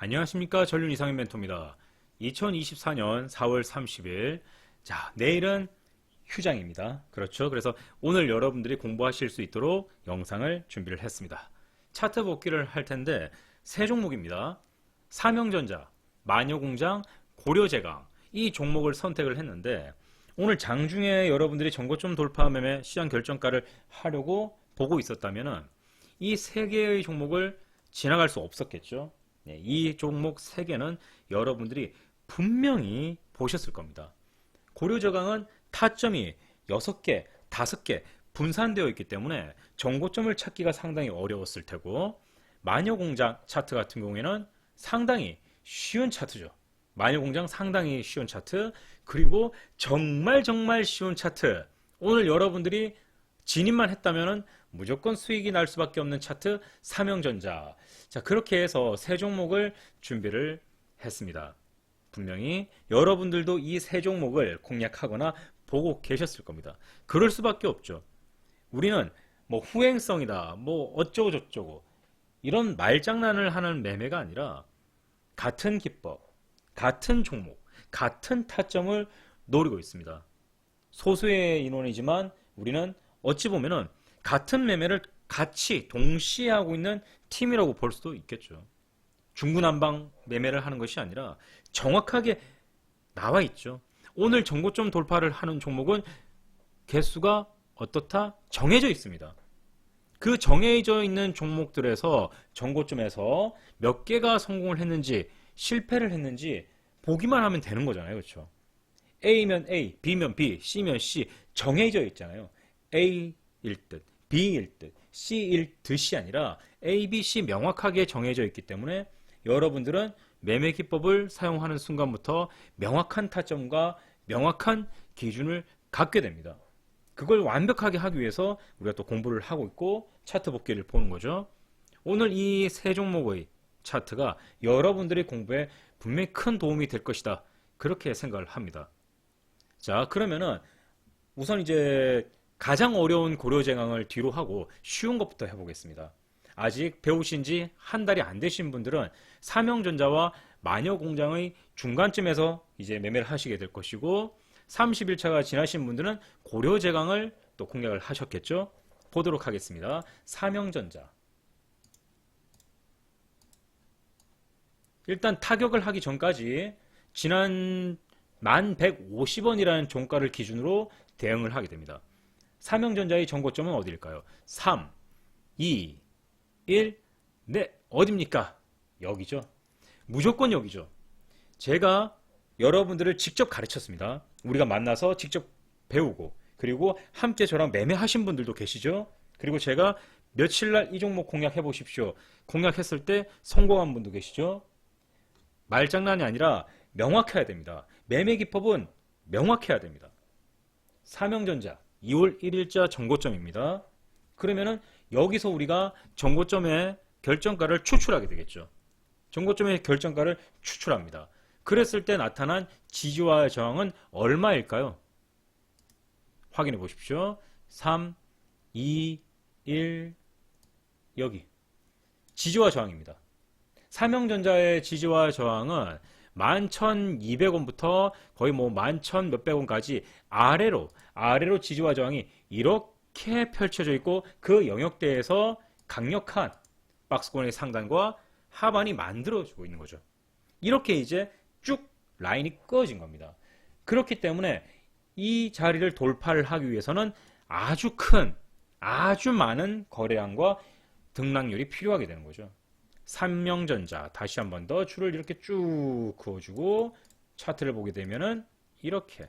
안녕하십니까. 전륜 이상현 멘토입니다. 2024년 4월 30일. 자, 내일은 휴장입니다. 그렇죠. 그래서 오늘 여러분들이 공부하실 수 있도록 영상을 준비를 했습니다. 차트 복귀를 할 텐데 세 종목입니다. 삼형전자, 마녀공장, 고려제강 이 종목을 선택을 했는데 오늘 장중에 여러분들이 전고점 돌파 매매 시장 결정가를 하려고 보고 있었다면 이 세 개의 종목을 지나갈 수 없었겠죠. 네, 이 종목 3개는 여러분들이 분명히 보셨을 겁니다. 고려저강은 타점이 6개, 5개 분산되어 있기 때문에 정고점을 찾기가 상당히 어려웠을 테고, 마녀공장 차트 같은 경우에는 상당히 쉬운 차트죠. 마녀공장 상당히 쉬운 차트, 그리고 정말 쉬운 차트. 오늘 여러분들이 진입만 했다면 무조건 수익이 날 수밖에 없는 차트 삼형전자. 자, 그렇게 해서 세 종목을 준비를 했습니다. 분명히 여러분들도 이 세 종목을 공략하거나 보고 계셨을 겁니다. 그럴 수밖에 없죠. 우리는 뭐 후행성이다, 뭐 어쩌고 저쩌고 이런 말장난을 하는 매매가 아니라 같은 기법, 같은 종목, 같은 타점을 노리고 있습니다. 소수의 인원이지만 우리는 어찌 보면은 같은 매매를 같이 동시에 하고 있는 팀이라고 볼 수도 있겠죠. 중구난방 매매를 하는 것이 아니라 정확하게 나와 있죠. 오늘 전고점 돌파를 하는 종목은 개수가 어떻다? 정해져 있습니다. 그 정해져 있는 종목들에서 전고점에서 몇 개가 성공을 했는지 실패를 했는지 보기만 하면 되는 거잖아요. 그렇죠? A면 A, B면 B, C면 C 정해져 있잖아요. A일 듯, B일 듯, C일 듯이 아니라 A, B, C 명확하게 정해져 있기 때문에 여러분들은 매매 기법을 사용하는 순간부터 명확한 타점과 명확한 기준을 갖게 됩니다. 그걸 완벽하게 하기 위해서 우리가 또 공부를 하고 있고 차트 복귀를 보는 거죠. 오늘 이 세 종목의 차트가 여러분들의 공부에 분명히 큰 도움이 될 것이다. 그렇게 생각을 합니다. 자, 그러면은 우선 이제 가장 어려운 고려제강을 뒤로 하고 쉬운 것부터 해보겠습니다. 아직 배우신 지 한 달이 안 되신 분들은 삼형전자와 마녀공장의 중간쯤에서 이제 매매를 하시게 될 것이고, 30일차가 지나신 분들은 고려제강을 또 공략을 하셨겠죠. 보도록 하겠습니다. 삼형전자. 일단 타격을 하기 전까지 지난 1150원이라는 종가를 기준으로 대응을 하게 됩니다. 삼형전자의 전고점은 어디일까요? 3, 2, 1, 네, 어딥니까? 여기죠. 무조건 여기죠. 제가 여러분들을 직접 가르쳤습니다. 우리가 만나서 직접 배우고, 그리고 함께 저랑 매매하신 분들도 계시죠. 그리고 제가 며칠날 이 종목 공략해 보십시오. 공략했을 때 성공한 분도 계시죠. 말장난이 아니라 명확해야 됩니다. 매매 기법은 명확해야 됩니다. 삼형전자 2월 1일자 전고점입니다. 그러면은 여기서 우리가 전고점의 결정가를 추출하게 되겠죠. 전고점의 결정가를 추출합니다. 그랬을 때 나타난 지지와 저항은 얼마일까요? 확인해 보십시오. 3, 2, 1, 여기. 지지와 저항입니다. 삼형전자의 지지와 저항은 11,200원부터 거의 뭐 11,000 몇백 원까지 아래로 지지와 저항이 이렇게 펼쳐져 있고, 그 영역대에서 강력한 박스권의 상단과 하반이 만들어지고 있는 거죠. 이렇게 이제 쭉 라인이 꺼진 겁니다. 그렇기 때문에 이 자리를 돌파를 하기 위해서는 아주 많은 거래량과 등락률이 필요하게 되는 거죠. 삼형전자 다시 한 번 더 줄을 이렇게 쭉 그어주고 차트를 보게 되면은 이렇게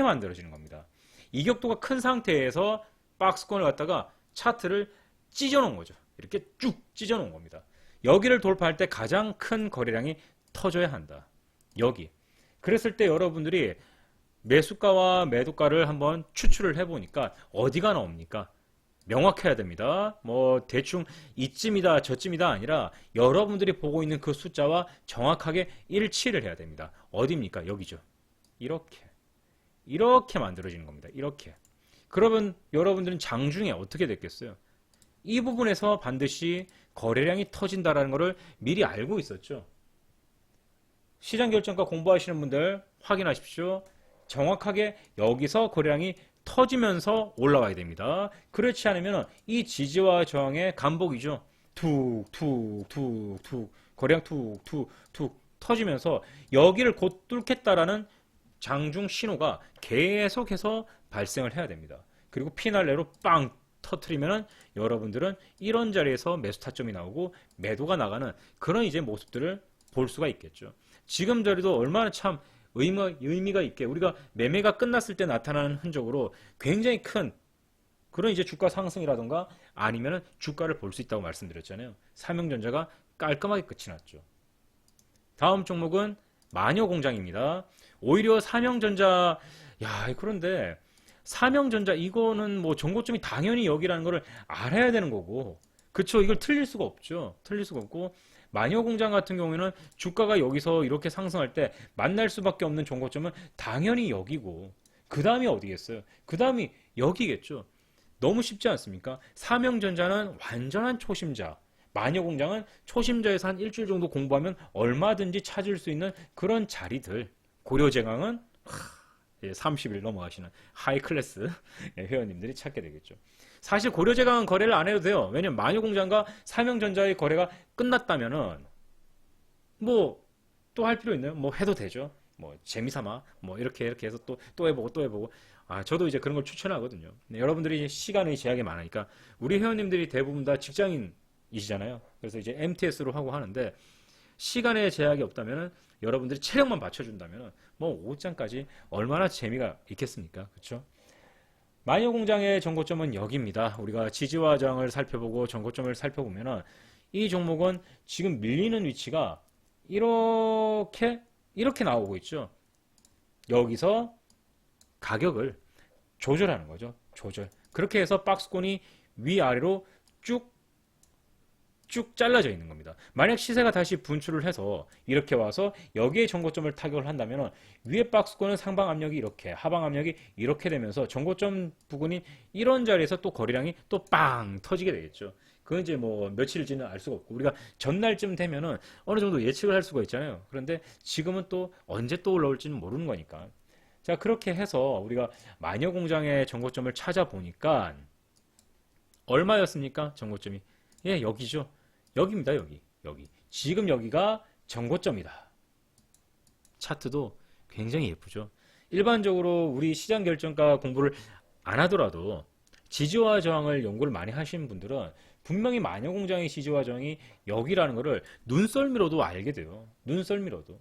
만들어지는 겁니다. 이격도가 큰 상태에서 박스권을 갖다가 차트를 찢어 놓은 거죠. 이렇게 쭉 찢어 놓은 겁니다. 여기를 돌파할 때 가장 큰 거래량이 터져야 한다. 여기. 그랬을 때 여러분들이 매수가와 매도가를 한번 추출을 해보니까 어디가 나옵니까? 명확해야 됩니다. 뭐 대충 이쯤이다 저쯤이다 아니라 여러분들이 보고 있는 그 숫자와 정확하게 일치를 해야 됩니다. 어디입니까? 여기죠. 이렇게 만들어지는 겁니다. 이렇게. 그러면 여러분들은 장중에 어떻게 됐겠어요? 이 부분에서 반드시 거래량이 터진다라는 것을 미리 알고 있었죠. 시장 결정가 공부하시는 분들 확인하십시오. 정확하게 여기서 거래량이 터지면서 올라와야 됩니다. 그렇지 않으면 이 지지와 저항의 반복이죠. 툭툭툭툭 거래량 툭툭툭 터지면서 여기를 곧 뚫겠다라는 장중 신호가 계속해서 발생을 해야 됩니다. 그리고 피날레로 빵 터트리면은 여러분들은 이런 자리에서 매수 타점이 나오고 매도가 나가는 그런 이제 모습들을 볼 수가 있겠죠. 지금 자리도 얼마나 참 의미가 있게 우리가 매매가 끝났을 때 나타나는 흔적으로 굉장히 큰 그런 이제 주가 상승이라던가 아니면은 주가를 볼 수 있다고 말씀드렸잖아요. 삼형전자가 깔끔하게 끝이 났죠. 다음 종목은 마녀공장입니다. 오히려 삼형전자 그런데 삼형전자 이거는 뭐 정고점이 당연히 여기라는 거를 알아야 되는 거고 그쵸 이걸 틀릴 수가 없죠. 틀릴 수가 없고 마녀공장 같은 경우에는 주가가 여기서 이렇게 상승할 때 만날 수밖에 없는 정고점은 당연히 여기고 그 다음이 어디겠어요? 그 다음이 여기겠죠. 너무 쉽지 않습니까? 삼형전자는 완전한 초심자 마녀공장은 초심자에서 한 일주일 정도 공부하면 얼마든지 찾을 수 있는 그런 자리들 고려제강은 30일 넘어가시는 하이 클래스 회원님들이 찾게 되겠죠. 사실 고려제강은 거래를 안 해도 돼요. 왜냐면 마녀공장과 삼형전자의 거래가 끝났다면은 뭐 또 할 필요 있나요? 뭐 해도 되죠. 뭐 재미삼아 뭐 이렇게 해서 또 해보고 저도 이제 그런 걸 추천하거든요. 여러분들이 시간의 제약이 많으니까 우리 회원님들이 대부분 다 직장인이시잖아요. 그래서 이제 MTS로 하고 하는데 시간의 제약이 없다면은 여러분들이 체력만 받쳐준다면은 뭐 오후장까지 얼마나 재미가 있겠습니까? 그렇죠? 마녀공장의 정고점은 여기입니다. 우리가 지지와 저항을 살펴보고 정고점을 살펴보면은 이 종목은 지금 밀리는 위치가 이렇게 나오고 있죠. 여기서 가격을 조절하는 거죠. 조절. 그렇게 해서 박스권이 위아래로 쭉 잘라져 있는 겁니다. 만약 시세가 다시 분출을 해서 이렇게 와서 여기에 정고점을 타격을 한다면 위에 박스권은 상방 압력이 이렇게 하방 압력이 이렇게 되면서 정고점 부근인 이런 자리에서 또 거래량이 또 빵 터지게 되겠죠. 그건 이제 뭐 며칠일지는 알 수가 없고 우리가 전날쯤 되면은 어느 정도 예측을 할 수가 있잖아요. 그런데 지금은 또 언제 또 올라올지는 모르는 거니까. 자, 그렇게 해서 우리가 마녀공장의 정고점을 찾아보니까 얼마였습니까? 정고점이. 예, 여기죠. 여기입니다. 여기. 지금 여기가 정고점이다. 차트도 굉장히 예쁘죠. 일반적으로 우리 시장 결정가 공부를 안 하더라도 지지와 저항을 연구를 많이 하시는 분들은 분명히 마녀공장의 지지와 저항이 여기라는 것을 눈썰미로도 알게 돼요. 눈썰미로도.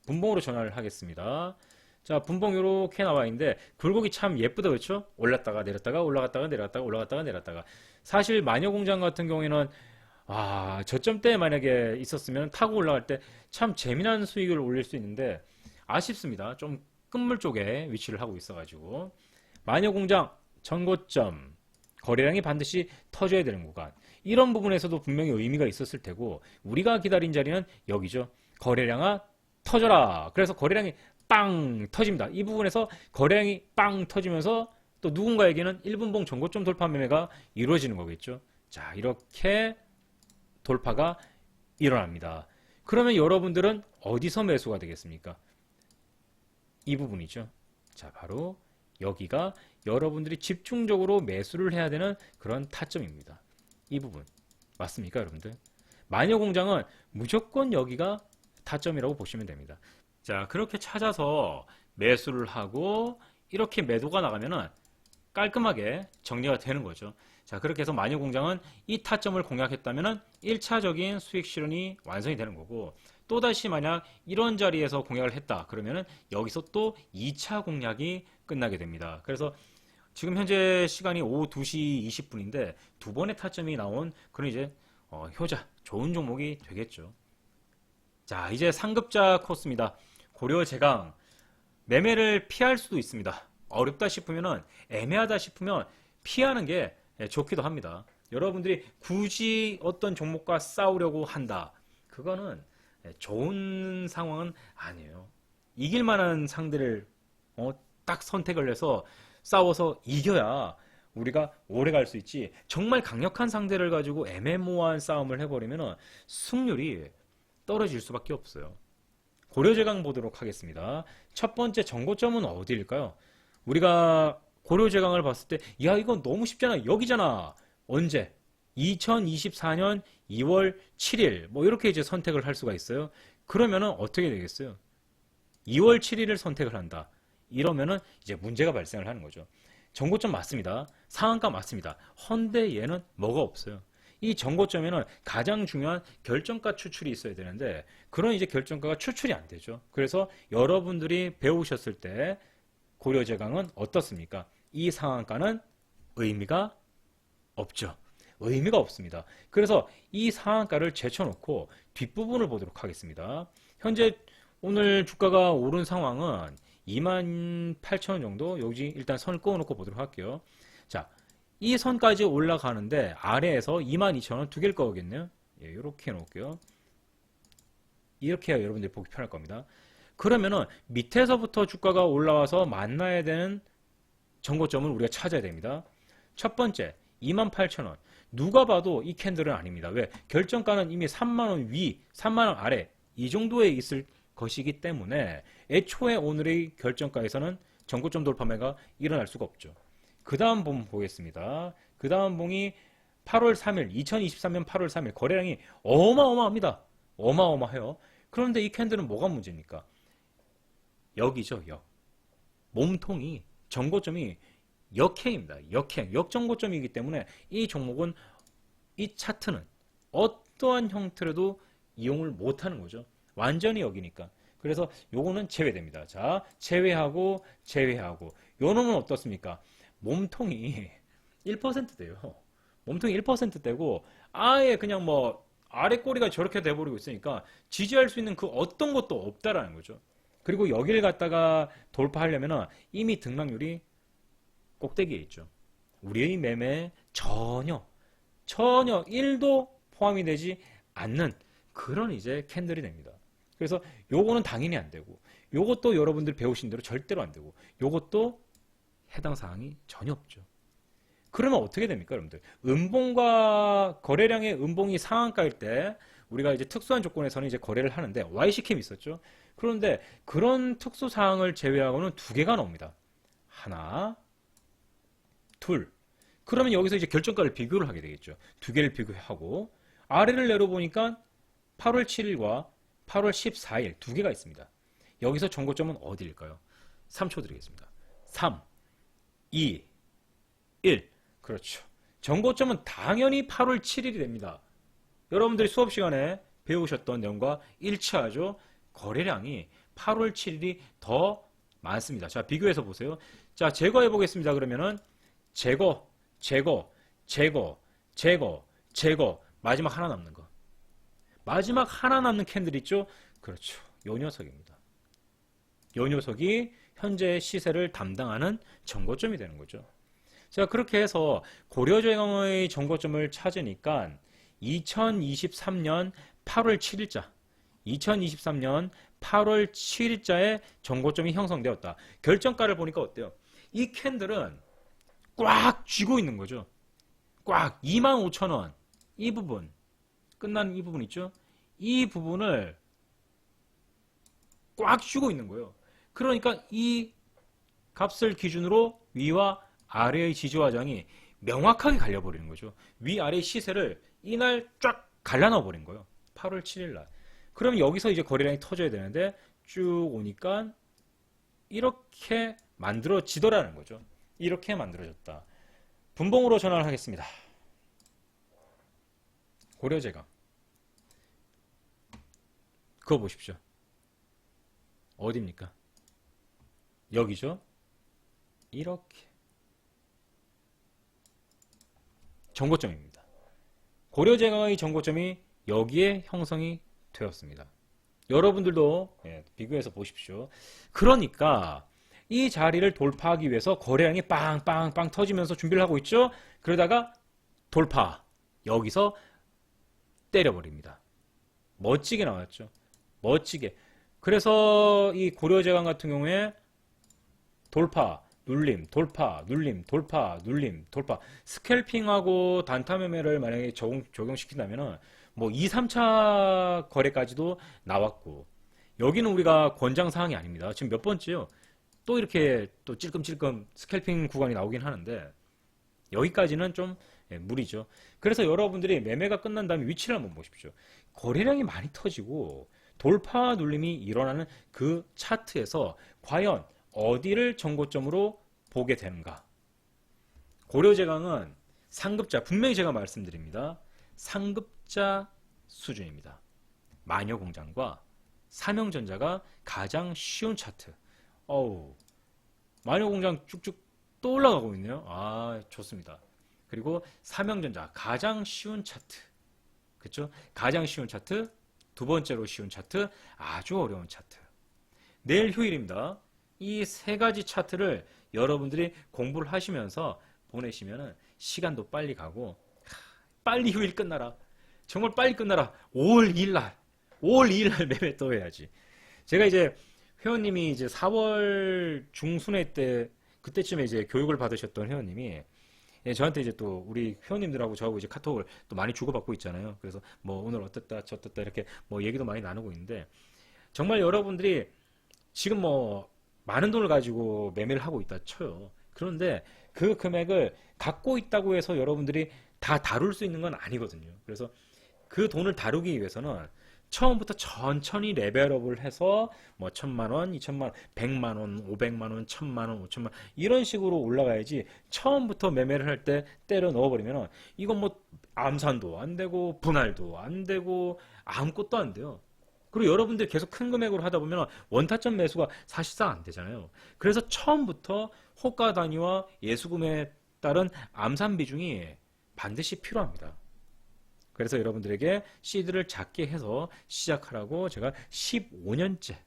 분봉으로 전환을 하겠습니다. 자, 분봉 이렇게 나와 있는데 굴곡이 참 예쁘다 그렇죠? 올랐다가 내렸다가 올라갔다가 내렸다가 올라갔다가 내렸다가 사실 마녀공장 같은 경우에는 저점대에 만약에 있었으면 타고 올라갈 때 참 재미난 수익을 올릴 수 있는데 아쉽습니다. 좀 끝물 쪽에 위치를 하고 있어가지고 마녀공장 전고점 거래량이 반드시 터져야 되는 구간 이런 부분에서도 분명히 의미가 있었을 테고 우리가 기다린 자리는 여기죠. 거래량아 터져라. 그래서 거래량이 빵 터집니다. 이 부분에서 거래량이 빵 터지면서 또 누군가에게는 1분봉 전고점 돌파 매매가 이루어지는 거겠죠. 자, 이렇게 돌파가 일어납니다. 그러면 여러분들은 어디서 매수가 되겠습니까? 이 부분이죠. 자, 바로 여기가 여러분들이 집중적으로 매수를 해야 되는 그런 타점입니다. 이 부분 맞습니까, 여러분들? 마녀공장은 무조건 여기가 타점이라고 보시면 됩니다. 자, 그렇게 찾아서 매수를 하고 이렇게 매도가 나가면은 깔끔하게 정리가 되는 거죠. 자, 그렇게 해서 마녀공장은 이 타점을 공략했다면 1차적인 수익 실현이 완성이 되는 거고 또다시 만약 이런 자리에서 공략을 했다 그러면은 여기서 또 2차 공략이 끝나게 됩니다. 그래서 지금 현재 시간이 오후 2시 20분인데 두 번의 타점이 나온 그런 이제 효자 좋은 종목이 되겠죠. 자, 이제 상급자 코스입니다. 고려 제강 매매를 피할 수도 있습니다. 어렵다 싶으면은 애매하다 싶으면 피하는 게 좋기도 합니다. 여러분들이 굳이 어떤 종목과 싸우려고 한다. 그거는 좋은 상황은 아니에요. 이길 만한 상대를 딱 선택을 해서 싸워서 이겨야 우리가 오래 갈 수 있지, 정말 강력한 상대를 가지고 애매모호한 싸움을 해버리면 승률이 떨어질 수밖에 없어요. 고려제강 보도록 하겠습니다. 첫 번째 정고점은 어디일까요? 우리가 고려제강을 봤을 때, 야, 이건 너무 쉽잖아. 여기잖아. 언제? 2024년 2월 7일. 뭐 이렇게 이제 선택을 할 수가 있어요. 그러면은 어떻게 되겠어요? 2월 7일을 선택을 한다. 이러면은 이제 문제가 발생을 하는 거죠. 정고점 맞습니다. 상한가 맞습니다. 헌데 얘는 뭐가 없어요. 이 정고점에는 가장 중요한 결정가 추출이 있어야 되는데, 그런 이제 결정가가 추출이 안 되죠. 그래서 여러분들이 배우셨을 때 고려제강은 어떻습니까? 이 상한가는 의미가 없죠. 의미가 없습니다. 그래서 이 상한가를 제쳐놓고 뒷부분을 보도록 하겠습니다. 현재 오늘 주가가 오른 상황은 28,000원 정도, 여기 일단 선을 그어놓고 보도록 할게요. 자, 이 선까지 올라가는데 아래에서 22,000원 두 개를 그어겠네요. 예, 이렇게 해놓을게요. 이렇게 해야 여러분들이 보기 편할 겁니다. 그러면은 밑에서부터 주가가 올라와서 만나야 되는 정고점을 우리가 찾아야 됩니다. 첫 번째, 28,000원. 누가 봐도 이 캔들은 아닙니다. 왜? 결정가는 이미 3만원 위, 3만원 아래 이 정도에 있을 것이기 때문에 애초에 오늘의 결정가에서는 정고점 돌파 매가 일어날 수가 없죠. 그 다음 봉 보겠습니다. 그 다음 봉이 8월 3일, 2023년 8월 3일 거래량이 어마어마합니다. 어마어마해요. 그런데 이 캔들은 뭐가 문제입니까? 역이죠, 역. 몸통이, 정고점이 역행입니다. 역행, 역정고점이기 때문에 이 종목은, 이 차트는 어떠한 형태로도 이용을 못하는 거죠. 완전히 여기니까. 그래서 요거는 제외됩니다. 자, 제외하고 요 놈은 어떻습니까? 몸통이 1%대요. 몸통이 1%대고 아예 그냥 뭐 아래 꼬리가 저렇게 돼버리고 있으니까 지지할 수 있는 그 어떤 것도 없다라는 거죠. 그리고 여기를 갖다가 돌파하려면 이미 등락률이 꼭대기에 있죠. 우리의 매매에 전혀 1도 포함이 되지 않는 그런 이제 캔들이 됩니다. 그래서 요거는 당연히 안 되고, 요것도 여러분들 배우신 대로 절대로 안 되고, 요것도 해당 사항이 전혀 없죠. 그러면 어떻게 됩니까, 여러분들? 음봉과 거래량의 음봉이 상한가일 때 우리가 이제 특수한 조건에서는 이제 거래를 하는데 YC캠이 있었죠. 그런데 그런 특수 사항을 제외하고는 두 개가 나옵니다. 하나, 둘. 그러면 여기서 이제 결정가를 비교를 하게 되겠죠. 두 개를 비교하고 아래를 내려보니까 8월 7일과 8월 14일 두 개가 있습니다. 여기서 정고점은 어디일까요? 3초 드리겠습니다. 3, 2, 1. 그렇죠. 정고점은 당연히 8월 7일이 됩니다. 여러분들이 수업 시간에 배우셨던 내용과 일치하죠. 거래량이 8월 7일이 더 많습니다. 자, 비교해서 보세요. 자, 제거해 보겠습니다. 그러면은 제거, 마지막 하나 남는 거. 마지막 하나 남는 캔들 있죠? 그렇죠. 요 녀석입니다. 요 녀석이 현재 시세를 담당하는 정고점이 되는 거죠. 자, 그렇게 해서 고려제강의 정고점을 찾으니까 2023년 8월 7일자 2023년 8월 7일자에 정고점이 형성되었다. 결정가를 보니까 어때요? 이 캔들은 꽉 쥐고 있는 거죠. 꽉 25,000원 이 부분, 끝나는 이 부분 있죠? 이 부분을 꽉 쥐고 있는 거예요. 그러니까 이 값을 기준으로 위와 아래의 지지화장이 명확하게 갈려버리는 거죠. 위아래의 시세를 이날 쫙 갈라놔 버린 거예요. 8월 7일 날. 그럼 여기서 이제 거래량이 터져야 되는데 쭉 오니까 이렇게 만들어지더라는 거죠. 이렇게 만들어졌다. 분봉으로 전환을 하겠습니다. 고려제강. 그거 보십시오. 어디입니까? 여기죠. 이렇게. 정고점입니다. 고려제강의 정고점이 여기에 형성이 되었습니다. 여러분들도 비교해서 보십시오. 그러니까 이 자리를 돌파하기 위해서 거래량이 빵빵빵 터지면서 준비를 하고 있죠. 그러다가 돌파. 여기서 때려버립니다. 멋지게 나왔죠. 멋지게. 그래서 이 고려제강 같은 경우에 돌파 눌림, 돌파, 눌림, 돌파, 눌림, 돌파. 스캘핑하고 단타 매매를 만약에 적용시킨다면은 뭐 2, 3차 거래까지도 나왔고, 여기는 우리가 권장 사항이 아닙니다. 지금 몇 번째요? 또 이렇게 또 찔끔찔끔 스캘핑 구간이 나오긴 하는데, 여기까지는 좀 무리죠. 그래서 여러분들이 매매가 끝난 다음에 위치를 한번 보십시오. 거래량이 많이 터지고 돌파 눌림이 일어나는 그 차트에서 과연 어디를 정고점으로 보게 되는가? 고려제강은 상급자, 분명히 제가 말씀드립니다. 상급자 수준입니다. 마녀공장과 삼형전자가 가장 쉬운 차트. 어우, 마녀공장 쭉쭉 또 올라가고 있네요. 아, 좋습니다. 그리고 삼형전자 가장 쉬운 차트. 그렇죠? 가장 쉬운 차트, 두 번째로 쉬운 차트, 아주 어려운 차트. 내일 휴일입니다. 이 세 가지 차트를 여러분들이 공부를 하시면서 보내시면 시간도 빨리 가고, 빨리 휴일 끝나라. 정말 빨리 끝나라. 5월 2일 날. 5월 2일 날 매매 또 해야지. 제가 이제 회원님이 이제 4월 중순에 때 그때쯤에 이제 교육을 받으셨던 회원님이 저한테 이제 또 우리 회원님들하고 저하고 이제 카톡을 또 많이 주고받고 있잖아요. 그래서 뭐 오늘 어땠다 저땠다 이렇게 뭐 얘기도 많이 나누고 있는데, 정말 여러분들이 지금 뭐 많은 돈을 가지고 매매를 하고 있다 쳐요. 그런데 그 금액을 갖고 있다고 해서 여러분들이 다 다룰 수 있는 건 아니거든요. 그래서 그 돈을 다루기 위해서는 처음부터 천천히 레벨업을 해서 뭐 1,000만 원, 2,000만 원, 100만 원, 500만 원, 1,000만 원, 5,000만 원 이런 식으로 올라가야지, 처음부터 매매를 할 때 때려 넣어버리면 이건 뭐 암산도 안 되고 분할도 안 되고 아무것도 안 돼요. 그리고 여러분들이 계속 큰 금액으로 하다 보면 원타점 매수가 사실상 안 되잖아요. 그래서 처음부터 호가 단위와 예수금에 따른 암산 비중이 반드시 필요합니다. 그래서 여러분들에게 시드를 작게 해서 시작하라고 제가 15년째,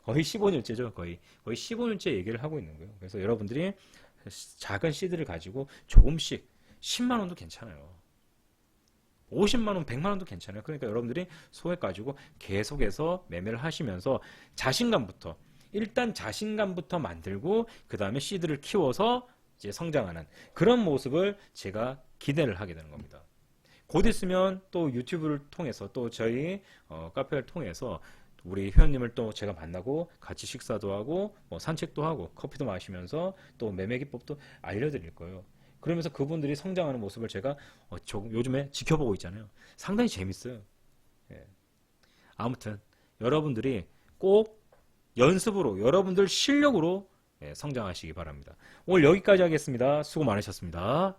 거의 15년째죠. 거의 15년째 얘기를 하고 있는 거예요. 그래서 여러분들이 작은 시드를 가지고 조금씩 10만 원도 괜찮아요. 50만 원, 100만 원도 괜찮아요. 그러니까 여러분들이 소액 가지고 계속해서 매매를 하시면서 자신감부터, 일단 자신감부터 만들고 그 다음에 시드를 키워서 이제 성장하는 그런 모습을 제가 기대를 하게 되는 겁니다. 곧 있으면 또 유튜브를 통해서 또 저희 카페를 통해서 우리 회원님을 또 제가 만나고 같이 식사도 하고 뭐 산책도 하고 커피도 마시면서 또 매매 기법도 알려드릴 거예요. 그러면서 그분들이 성장하는 모습을 제가 조금 요즘에 지켜보고 있잖아요. 상당히 재밌어요. 예. 아무튼 여러분들이 꼭 연습으로, 여러분들 실력으로 성장하시기 바랍니다. 오늘 여기까지 하겠습니다. 수고 많으셨습니다.